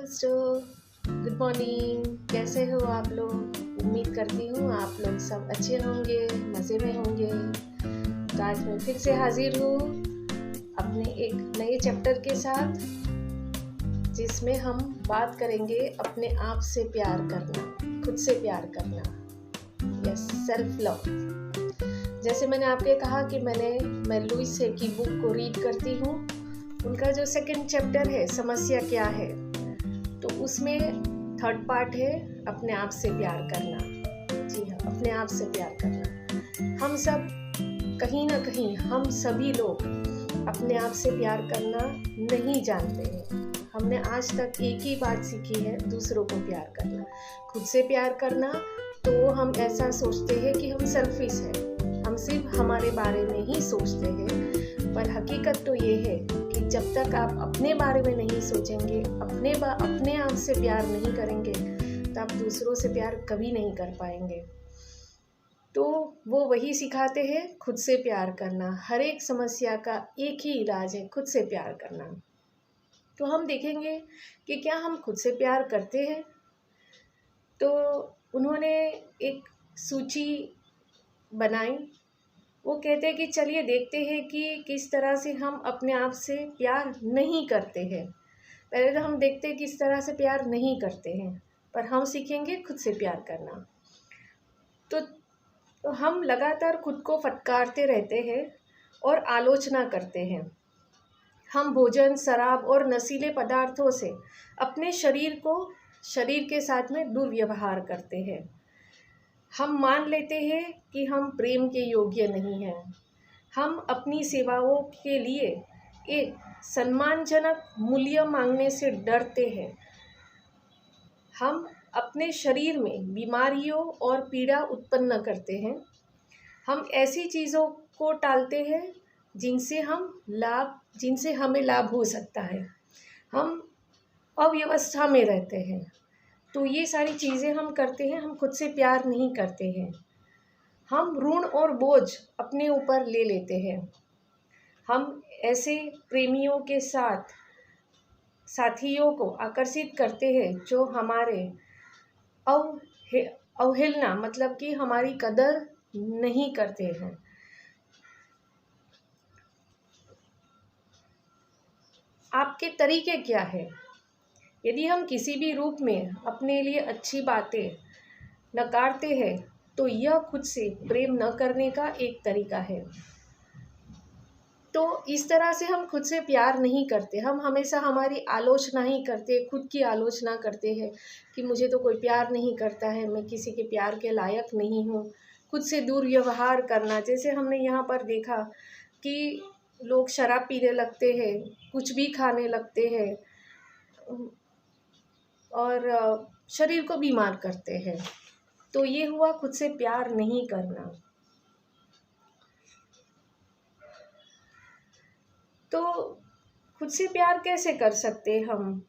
दोस्तों, good morning. कैसे हो आप लोग? उम्मीद करती हूँ आप लोग सब अच्छे होंगे, मज़े में होंगे। तो आज मैं फिर से हाजिर हूँ अपने एक नए चैप्टर के साथ, जिसमें हम बात करेंगे अपने आप से प्यार करना, खुद से प्यार करना, यस, सेल्फ लव। जैसे मैंने आपके कहा कि मैं लुइस है की बुक को रीड करती हूँ। उनका जो सेकंड चैप्टर है, समस्या क्या है, तो उसमें थर्ड पार्ट है अपने आप से प्यार करना। जी हाँ, अपने आप से प्यार करना। हम सब कहीं ना कहीं, हम सभी लोग अपने आप से प्यार करना नहीं जानते हैं। हमने आज तक एक ही बात सीखी है, दूसरों को प्यार करना। खुद से प्यार करना तो हम ऐसा सोचते हैं कि हम सेल्फिश हैं, हम सिर्फ हमारे बारे में ही सोचते हैं। पर हकीकत तो ये है कि जब तक आप अपने बारे में नहीं सोचेंगे, अपने आप से प्यार नहीं करेंगे, तो आप दूसरों से प्यार कभी नहीं कर पाएंगे। तो वो वही सिखाते हैं, खुद से प्यार करना। हर एक समस्या का एक ही इलाज है, खुद से प्यार करना। तो हम देखेंगे कि क्या हम खुद से प्यार करते हैं। तो उन्होंने एक सूची बनाई। वो कहते हैं कि चलिए देखते हैं कि किस तरह से हम अपने आप से प्यार नहीं करते हैं। पहले तो हम देखते हैं किस तरह से प्यार नहीं करते हैं, पर हम सीखेंगे खुद से प्यार करना। तो हम लगातार खुद को फटकारते रहते हैं और आलोचना करते हैं। हम भोजन, शराब और नशीले पदार्थों से अपने शरीर के साथ में दुर्व्यवहार करते हैं। हम मान लेते हैं कि हम प्रेम के योग्य नहीं हैं। हम अपनी सेवाओं के लिए एक सम्मानजनक मूल्य मांगने से डरते हैं। हम अपने शरीर में बीमारियों और पीड़ा उत्पन्न करते हैं। हम ऐसी चीज़ों को टालते हैं जिनसे हमें लाभ हो सकता है। हम अव्यवस्था में रहते हैं। तो ये सारी चीज़ें हम करते हैं, हम खुद से प्यार नहीं करते हैं। हम ऋण और बोझ अपने ऊपर ले लेते हैं। हम ऐसे प्रेमियों के साथियों को आकर्षित करते हैं जो हमारे अवहेलना, मतलब कि हमारी कदर नहीं करते हैं। आपके तरीके क्या है? यदि हम किसी भी रूप में अपने लिए अच्छी बातें नकारते हैं, तो यह खुद से प्रेम न करने का एक तरीका है। तो इस तरह से हम खुद से प्यार नहीं करते। हम हमेशा हमारी आलोचना ही करते, खुद की आलोचना करते हैं कि मुझे तो कोई प्यार नहीं करता है, मैं किसी के प्यार के लायक नहीं हूँ। खुद से दुर्व्यवहार करना, जैसे हमने यहाँ पर देखा कि लोग शराब पीने लगते हैं, कुछ भी खाने लगते हैं और शरीर को बीमार करते हैं। तो ये हुआ खुद से प्यार नहीं करना। तो खुद से प्यार कैसे कर सकते हम?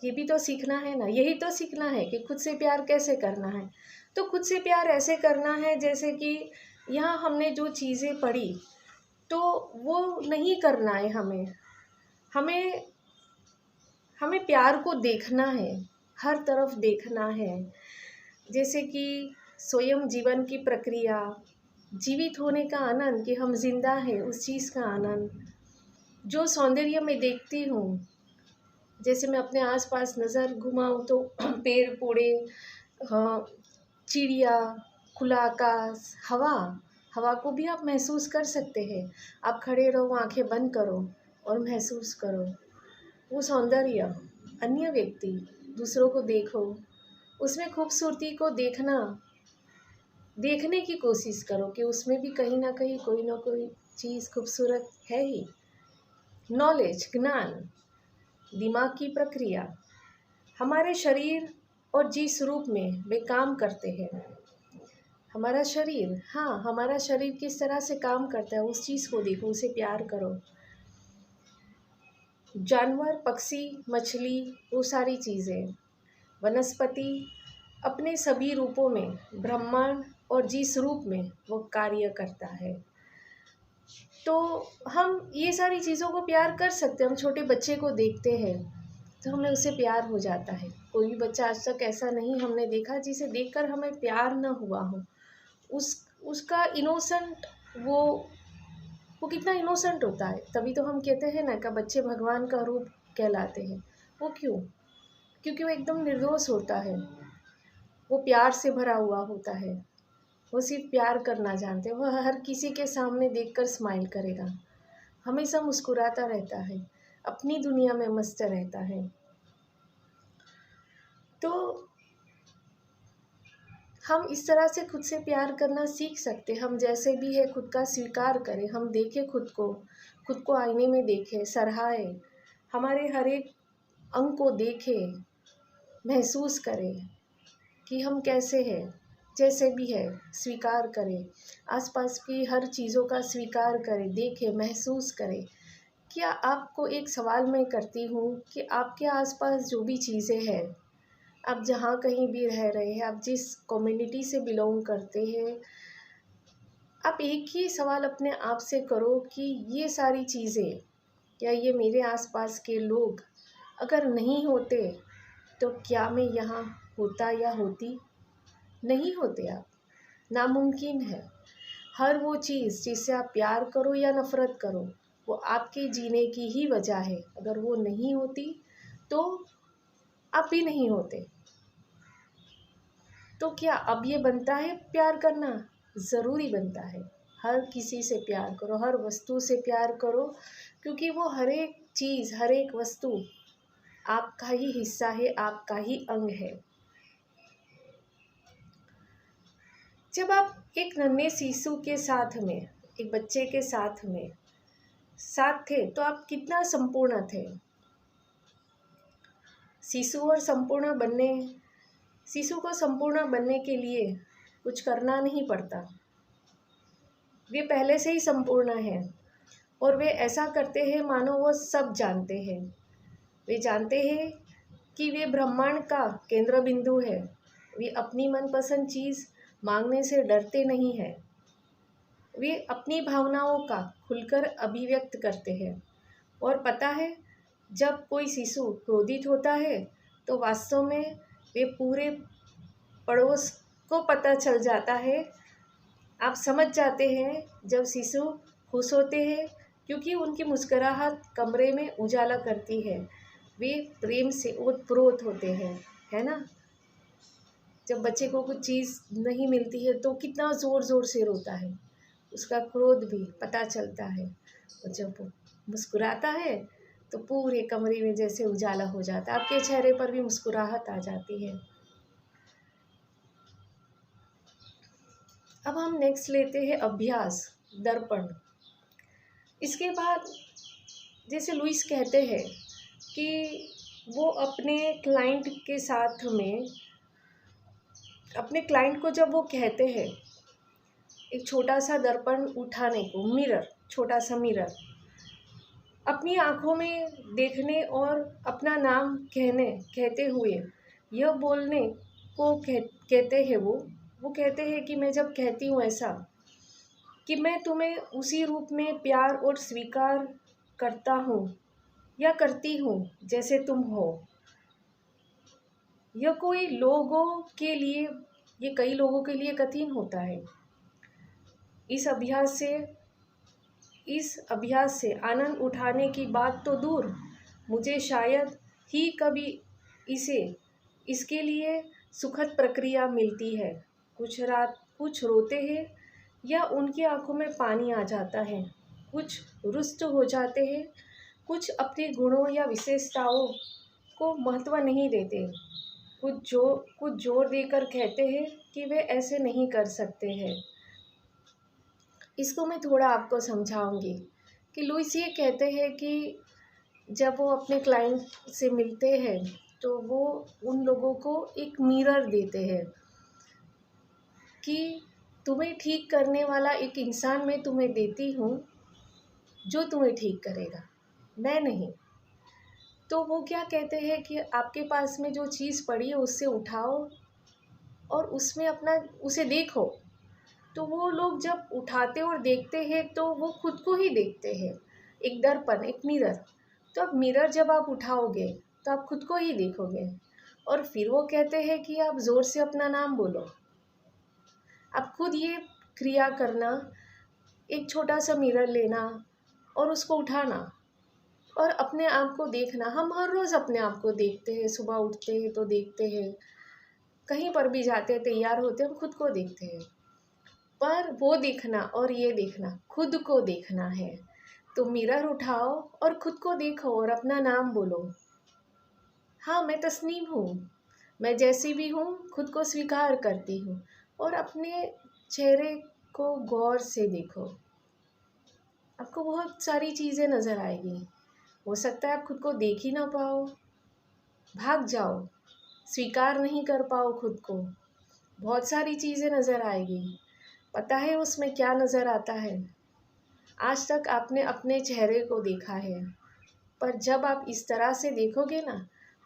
ये भी तो सीखना है ना, यही तो सीखना है कि खुद से प्यार कैसे करना है। तो खुद से प्यार ऐसे करना है जैसे कि यहाँ हमने जो चीज़ें पढ़ी, तो वो नहीं करना है हमें। हमें हमें प्यार को देखना है, हर तरफ देखना है। जैसे कि स्वयं जीवन की प्रक्रिया, जीवित होने का आनंद, कि हम जिंदा हैं, उस चीज़ का आनंद। जो सौंदर्य मैं देखती हूँ, जैसे मैं अपने आसपास नज़र घुमाऊँ तो पेड़ पौधे, हाँ, चिड़िया, खुला आकाश, हवा को भी आप महसूस कर सकते हैं। आप खड़े रहो, आंखें बंद करो और महसूस करो वो सौंदर्य। अन्य व्यक्ति, दूसरों को देखो, उसमें खूबसूरती को देखने की कोशिश करो कि उसमें भी कहीं ना कहीं कोई ना कोई चीज़ खूबसूरत है ही। नॉलेज, ज्ञान, दिमाग की प्रक्रिया, हमारे शरीर और जिस रूप में वे काम करते हैं, हमारा शरीर, हाँ, हमारा शरीर किस तरह से काम करता है, उस चीज़ को देखो, उसे प्यार करो। जानवर, पक्षी, मछली, वो सारी चीज़ें, वनस्पति, अपने सभी रूपों में, ब्रह्मांड और जिस रूप में वो कार्य करता है। तो हम ये सारी चीज़ों को प्यार कर सकते हैं। हम छोटे बच्चे को देखते हैं तो हमें उससे प्यार हो जाता है। कोई भी बच्चा आज तक ऐसा नहीं हमने देखा जिसे देखकर हमें प्यार ना हुआ हो। उस उसका इनोसेंट वो कितना इनोसेंट होता है। तभी तो हम कहते हैं ना कि बच्चे भगवान का रूप कहलाते हैं। वो क्यों? क्योंकि वो एकदम निर्दोष होता है, वो प्यार से भरा हुआ होता है, वो सिर्फ प्यार करना जानते हैं। वह हर किसी के सामने देखकर स्माइल करेगा, हमेशा मुस्कुराता रहता है, अपनी दुनिया में मस्त रहता है। तो हम इस तरह से खुद से प्यार करना सीख सकते। हम जैसे भी है खुद का स्वीकार करें। हम देखें खुद को आईने में देखें, सराहें, हमारे हर एक अंग को देखें, महसूस करें कि हम कैसे हैं। जैसे भी है स्वीकार करें, आसपास की हर चीज़ों का स्वीकार करें, देखें, महसूस करें। क्या आपको एक सवाल मैं करती हूँ कि आपके आसपास जो भी चीज़ें हैं, आप जहाँ कहीं भी रह रहे हैं, आप जिस कम्युनिटी से बिलोंग करते हैं, आप एक ही सवाल अपने आप से करो कि ये सारी चीज़ें या ये मेरे आसपास के लोग अगर नहीं होते तो क्या मैं यहाँ होता या होती? नहीं होते आप, नामुमकिन है। हर वो चीज़ जिससे आप प्यार करो या नफ़रत करो, वो आपके जीने की ही वजह है। अगर वो नहीं होती तो आप भी नहीं होते। तो क्या अब ये बनता है प्यार करना? ज़रूरी बनता है। हर किसी से प्यार करो, हर वस्तु से प्यार करो, क्योंकि वो हर एक चीज़, हर एक वस्तु आपका ही हिस्सा है, आपका ही अंग है। जब आप एक नन्हे शिशु के साथ में, एक बच्चे के साथ में साथ थे तो आप कितना संपूर्ण थे। शिशु और संपूर्ण बनने शिशु को संपूर्ण बनने के लिए कुछ करना नहीं पड़ता। वे पहले से ही संपूर्ण हैं और वे ऐसा करते हैं मानो वो सब जानते हैं। वे जानते हैं कि वे ब्रह्मांड का केंद्र बिंदु है। वे अपनी मनपसंद चीज़ मांगने से डरते नहीं हैं। वे अपनी भावनाओं का खुलकर अभिव्यक्त करते हैं। और पता है, जब कोई शिशु क्रोधित होता है तो वास्तव में वे पूरे पड़ोस को पता चल जाता है। आप समझ जाते हैं जब शिशु खुश होते हैं, क्योंकि उनकी मुस्कुराहट कमरे में उजाला करती है। वे प्रेम से ओतप्रोत होते हैं, है ना। जब बच्चे को कुछ चीज़ नहीं मिलती है तो कितना ज़ोर ज़ोर से रोता है, उसका क्रोध भी पता चलता है। और जब वो मुस्कुराता है तो पूरे कमरे में जैसे उजाला हो जाता है, आपके चेहरे पर भी मुस्कुराहट आ जाती है। अब हम नेक्स्ट लेते हैं अभ्यास, दर्पण। इसके बाद जैसे लुइस कहते हैं कि वो अपने क्लाइंट को जब वो कहते हैं एक छोटा सा दर्पण उठाने को, मिरर, छोटा सा मिरर, अपनी आँखों में देखने और अपना नाम कहते हुए यह बोलने को कहते हैं। वो कहते हैं कि मैं जब कहती हूँ ऐसा कि मैं तुम्हें उसी रूप में प्यार और स्वीकार करता हूँ या करती हूँ जैसे तुम हो। यह कई लोगों के लिए कठिन होता है। इस अभ्यास से आनंद उठाने की बात तो दूर, मुझे शायद ही कभी इसके लिए सुखद प्रक्रिया मिलती है। कुछ रोते हैं या उनकी आंखों में पानी आ जाता है, कुछ रुष्ट हो जाते हैं, कुछ अपने गुणों या विशेषताओं को महत्व नहीं देते, कुछ जोर देकर कहते हैं कि वे ऐसे नहीं कर सकते हैं। इसको मैं थोड़ा आपको समझाऊंगी कि लुइस ये कहते हैं कि जब वो अपने क्लाइंट से मिलते हैं तो वो उन लोगों को एक मिरर देते हैं कि तुम्हें ठीक करने वाला एक इंसान मैं तुम्हें देती हूँ जो तुम्हें ठीक करेगा, मैं नहीं। तो वो क्या कहते हैं कि आपके पास में जो चीज़ पड़ी है उससे उठाओ और उसमें उसे देखो, तो वो लोग जब उठाते और देखते हैं तो वो खुद को ही देखते हैं, एक दर्पण, एक मिरर। तो अब मिरर जब आप उठाओगे तो आप खुद को ही देखोगे। और फिर वो कहते हैं कि आप ज़ोर से अपना नाम बोलो। आप खुद ये क्रिया करना, एक छोटा सा मिरर लेना और उसको उठाना और अपने आप को देखना। हम हर रोज़ अपने आप को देखते हैं, सुबह उठते हैं तो देखते हैं, कहीं पर भी जाते हैं तैयार होते हैं हम खुद को देखते हैं। पर वो देखना और ये देखना, खुद को देखना है। तो मिरर उठाओ और खुद को देखो और अपना नाम बोलो। हाँ, मैं तस्नीम हूँ, मैं जैसी भी हूँ खुद को स्वीकार करती हूँ। और अपने चेहरे को गौर से देखो, आपको बहुत सारी चीज़ें नज़र आएगी। हो सकता है आप खुद को देख ही ना पाओ, भाग जाओ, स्वीकार नहीं कर पाओ खुद को। बहुत सारी चीज़ें नज़र आएगी। पता है उसमें क्या नज़र आता है? आज तक आपने अपने चेहरे को देखा है, पर जब आप इस तरह से देखोगे ना,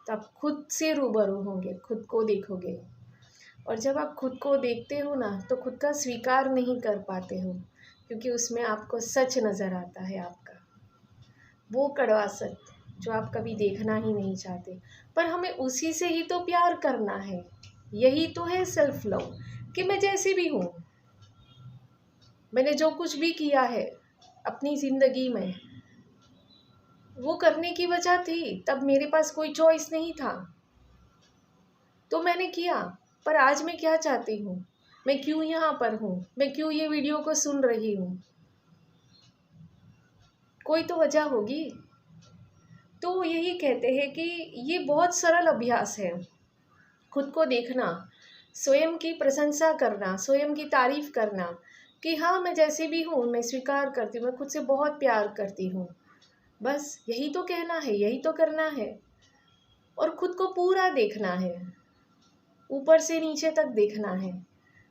तब खुद से रूबरू होंगे, खुद को देखोगे। और जब आप खुद को देखते हो ना, तो खुद का स्वीकार नहीं कर पाते हो, क्योंकि उसमें आपको सच नज़र आता है आपका, वो कड़वा सच जो आप कभी देखना ही नहीं चाहते। पर हमें उसी से ही तो प्यार करना है। यही तो है सेल्फ लव, कि मैं जैसी भी हूँ, मैंने जो कुछ भी किया है अपनी ज़िंदगी में, वो करने की वजह थी, तब मेरे पास कोई चॉइस नहीं था तो मैंने किया। पर आज मैं क्या चाहती हूँ, मैं क्यों यहाँ पर हूँ, मैं क्यों ये वीडियो को सुन रही हूँ, कोई तो वजह होगी। तो यही कहते हैं कि ये बहुत सरल अभ्यास है, खुद को देखना, स्वयं की प्रशंसा करना, स्वयं की तारीफ करना कि हाँ, मैं जैसी भी हूँ मैं स्वीकार करती हूँ, मैं खुद से बहुत प्यार करती हूँ। बस यही तो कहना है, यही तो करना है। और खुद को पूरा देखना है, ऊपर से नीचे तक देखना है।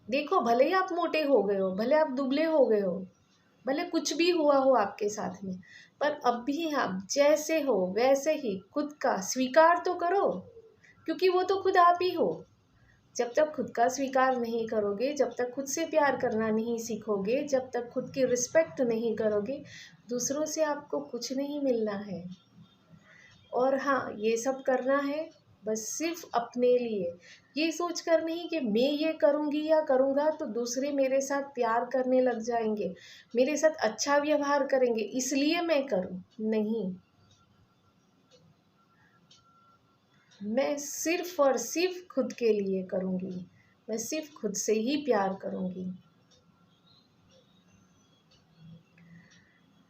देखो, भले ही आप मोटे हो गए हो, भले आप दुबले हो गए हो, भले कुछ भी हुआ हो आपके साथ में, पर अब भी आप जैसे हो वैसे ही खुद का स्वीकार तो करो, क्योंकि वो तो खुद आप ही हो। जब तक खुद का स्वीकार नहीं करोगे, जब तक खुद से प्यार करना नहीं सीखोगे, जब तक खुद की रिस्पेक्ट नहीं करोगे, दूसरों से आपको कुछ नहीं मिलना है। और हाँ, ये सब करना है बस सिर्फ अपने लिए, ये सोच कर नहीं कि मैं ये करूँगी या करूँगा तो दूसरे मेरे साथ प्यार करने लग जाएंगे, मेरे साथ अच्छा व्यवहार करेंगे इसलिए मैं करूँ। नहीं, मैं सिर्फ और सिर्फ खुद के लिए करूँगी, मैं सिर्फ खुद से ही प्यार करूँगी।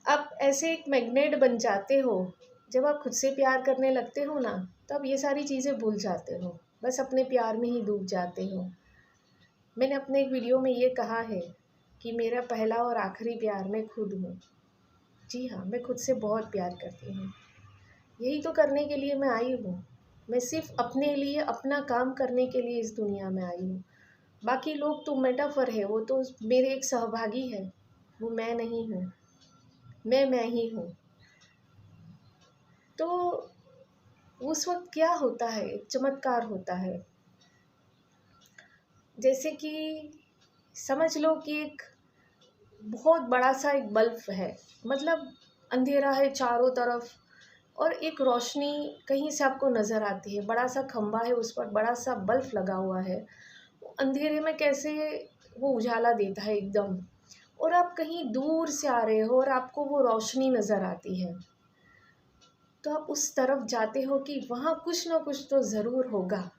आप ऐसे एक मैग्नेट बन जाते हो, जब आप खुद से प्यार करने लगते हो ना, तब ये सारी चीज़ें भूल जाते हो, बस अपने प्यार में ही डूब जाते हो। मैंने अपने एक वीडियो में ये कहा है कि मेरा पहला और आखिरी प्यार मैं खुद हूँ। जी हाँ, मैं खुद से बहुत प्यार करती हूँ। यही तो करने के लिए मैं आई हूँ। मैं सिर्फ अपने लिए, अपना काम करने के लिए इस दुनिया में आई हूँ। बाकी लोग तो मेटाफर है, वो तो मेरे एक सहभागी है, वो मैं नहीं हूँ, मैं ही हूँ। तो उस वक्त क्या होता है, एक चमत्कार होता है। जैसे कि समझ लो कि एक बहुत बड़ा सा एक बल्ब है, मतलब अंधेरा है चारों तरफ और एक रोशनी कहीं से आपको नज़र आती है, बड़ा सा खंबा है, उस पर बड़ा सा बल्ब लगा हुआ है। अंधेरे में कैसे वो उजाला देता है एकदम, और आप कहीं दूर से आ रहे हो और आपको वो रोशनी नज़र आती है, तो आप उस तरफ जाते हो कि वहाँ कुछ ना कुछ तो ज़रूर होगा,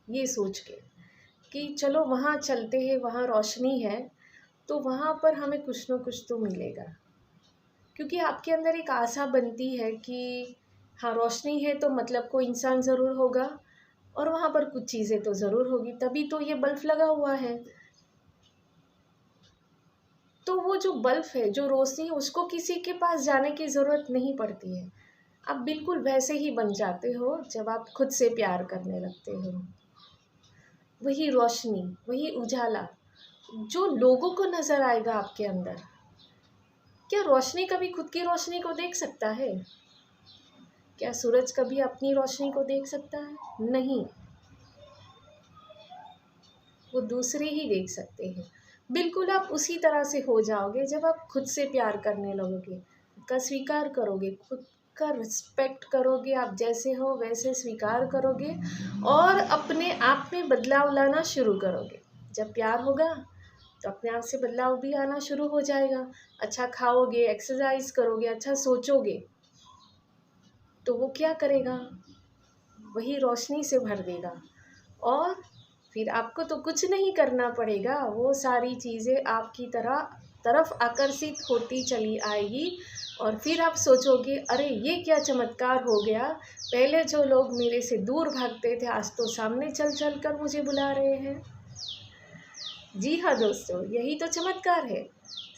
ये सोच के कि चलो वहाँ चलते हैं, वहाँ रोशनी है तो वहाँ पर हमें कुछ ना कुछ तो मिलेगा। क्योंकि आपके अंदर एक आशा बनती है कि हाँ, रोशनी है तो मतलब कोई इंसान ज़रूर होगा और वहाँ पर कुछ चीज़ें तो ज़रूर होगी, तभी तो ये बल्ब लगा हुआ है। तो वो जो बल्ब है, जो रोशनी है, उसको किसी के पास जाने की ज़रूरत नहीं पड़ती है। आप बिल्कुल वैसे ही बन जाते हो जब आप खुद से प्यार करने लगते हो। वही रोशनी, वही उजाला जो लोगों को नज़र आएगा आपके अंदर। क्या रोशनी कभी खुद की रोशनी को देख सकता है? क्या सूरज कभी अपनी रोशनी को देख सकता है? नहीं, वो दूसरे ही देख सकते हैं। बिल्कुल आप उसी तरह से हो जाओगे जब आप खुद से प्यार करने लगोगे, खुद का स्वीकार करोगे, खुद का रिस्पेक्ट करोगे, आप जैसे हो वैसे स्वीकार करोगे और अपने आप में बदलाव लाना शुरू करोगे। जब प्यार होगा तो अपने आप से बदलाव भी आना शुरू हो जाएगा। अच्छा खाओगे, एक्सरसाइज करोगे, अच्छा सोचोगे, तो वो क्या करेगा, वही रोशनी से भर देगा और फिर आपको तो कुछ नहीं करना पड़ेगा, वो सारी चीज़ें आपकी तरफ आकर्षित होती चली आएगी और फिर आप सोचोगे अरे ये क्या चमत्कार हो गया, पहले जो लोग मेरे से दूर भागते थे आज तो सामने चल चल कर मुझे बुला रहे हैं। जी हाँ दोस्तों, यही तो चमत्कार है।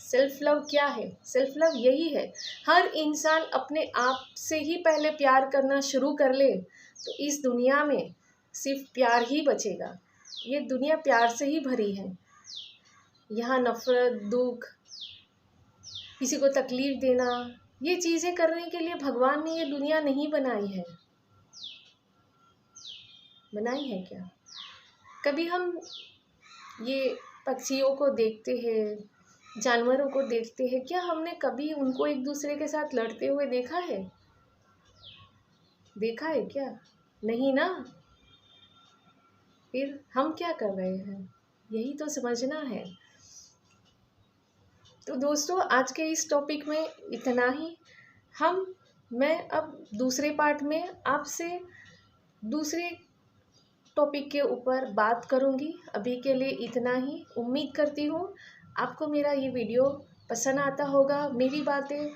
सेल्फ लव क्या है? सेल्फ लव यही है, हर इंसान अपने आप से ही पहले प्यार करना शुरू कर ले तो इस दुनिया में सिर्फ प्यार ही बचेगा। ये दुनिया प्यार से ही भरी है। यहाँ नफ़रत, दुख, किसी को तकलीफ़ देना, ये चीज़ें करने के लिए भगवान ने ये दुनिया नहीं बनाई है। बनाई है क्या? कभी हम ये पक्षियों को देखते हैं, जानवरों को देखते हैं, क्या हमने कभी उनको एक दूसरे के साथ लड़ते हुए देखा है? देखा है क्या? नहीं ना। फिर हम क्या कर रहे हैं, यही तो समझना है। तो दोस्तों आज के इस टॉपिक में इतना ही। मैं अब दूसरे पार्ट में आपसे दूसरे टॉपिक के ऊपर बात करूंगी। अभी के लिए इतना ही। उम्मीद करती हूँ आपको मेरा ये वीडियो पसंद आता होगा। मेरी बातें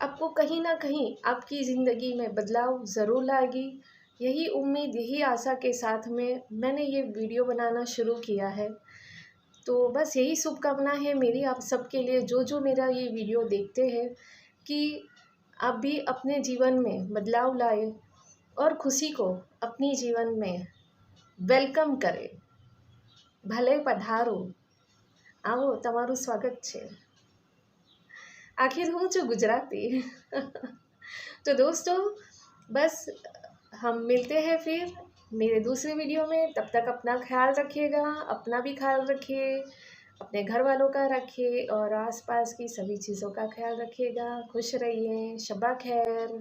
आपको कहीं ना कहीं आपकी ज़िंदगी में बदलाव ज़रूर लाएगी। यही उम्मीद, यही आशा के साथ में मैंने ये वीडियो बनाना शुरू किया है। तो बस यही शुभकामना है मेरी आप सबके लिए, जो जो मेरा ये वीडियो देखते हैं, कि आप भी अपने जीवन में बदलाव लाए और खुशी को अपनी जीवन में વેલકમ કરે, ભલે પધારો, આવો તમારું સ્વાગત છે। आखिर हूँ जो गुजराती। तो दोस्तों बस हम मिलते हैं फिर मेरे दूसरे वीडियो में। तब तक अपना ख्याल रखिएगा, अपना भी ख्याल रखिए, अपने घर वालों का रखिए और आसपास की सभी चीज़ों का ख्याल रखिएगा। खुश रहिए। शब्बा खैर।